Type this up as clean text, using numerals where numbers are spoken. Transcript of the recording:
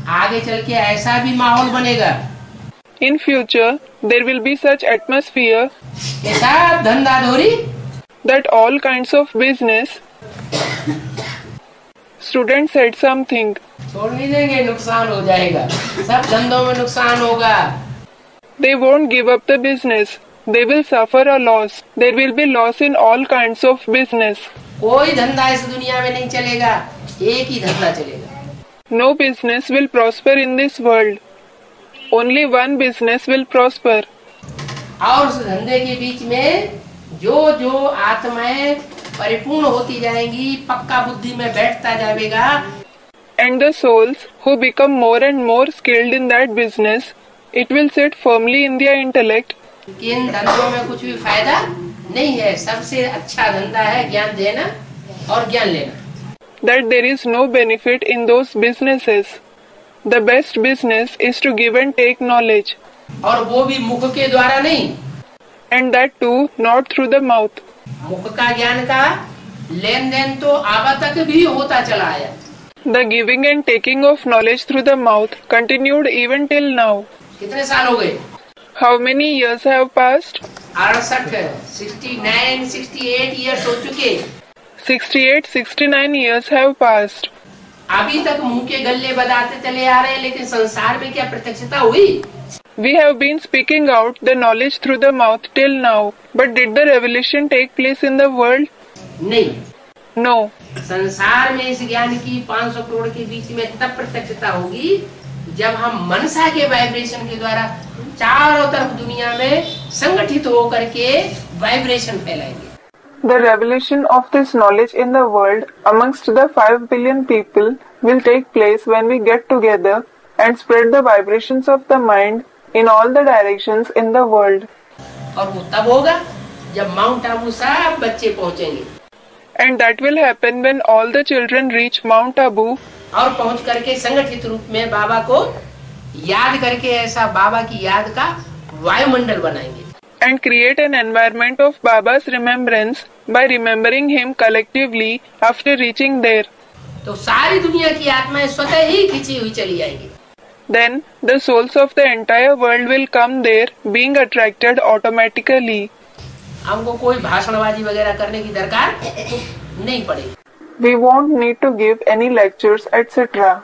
आगे चल के ऐसा भी माहौल बनेगा। In future, there will be such atmosphere ऐसा धंधाधोरी that all kinds of business. Student said something. छोड़ नहीं देंगे, नुकसान हो जाएगा, सब धंधों में नुकसान होगा। They won't give up the business. They will suffer a loss. There will be loss in all kinds of business. कोई धंधा इस दुनिया में नहीं चलेगा, एक ही धंधा चलेगा। No business will prosper in this world. Only one business will prosper. और उस धंधे के बीच में जो जो आत्माएं परिपूर्ण होती जाएंगी, पक्का बुद्धि में बैठता जाएगा। And the souls who become more and more skilled in that business, it will sit firmly in their intellect. कि इन धंधों में कुछ भी फायदा नहीं है, सबसे अच्छा धंधा है ज्ञान देना और ज्ञान लेना। That there is no benefit in those businesses. The best business is to give and take knowledge. और वो भी मुख के द्वारा नहीं, And that too not through the mouth. मुख का ज्ञान का लेन देन तो आबा तक भी होता चला आया। The giving and taking of knowledge through the mouth continued even till now. कितने साल हो गए? How many years have passed? 68, 69, 68 years हो चुके। 68, 69 years have passed. अभी तक मुंह के गल्ले बजाते चले आ रहे हैं, लेकिन संसार में क्या प्रत्यक्षता हुई? We have been speaking out the knowledge through the mouth till now, but did the revelation take place in the world? नहीं। No. संसार में इस ज्ञान की 500 करोड़ के बीच में तब प्रत्यक्षता होगी जब हम मनसा के वाइब्रेशन के द्वारा चारों तरफ दुनिया में संगठित होकर के vibration फैलाएंगे। The revelation of this knowledge in the world amongst the 5 billion people will take place when we get together and spread the vibrations of the mind in all the directions in the world. और वो तब होगा जब mount Abu सब बच्चे पहुंचेंगे। And that will happen when all the children reach Mount Abu. और पहुंच करके संगठित रूप में बाबा को याद करके ऐसा बाबा की याद का वायुमंडल बनाएंगे। And create an environment of Baba's remembrance by remembering him collectively after reaching there. तो सारी दुनिया की आत्माएं स्वतः ही खिंची हुई चली आएंगी। Then the souls of the entire world will come there, being attracted automatically. हमको कोई भाषणबाजी वगैरह करने की दरकार नहीं पड़ेगी। We won't need to give any lectures, etc.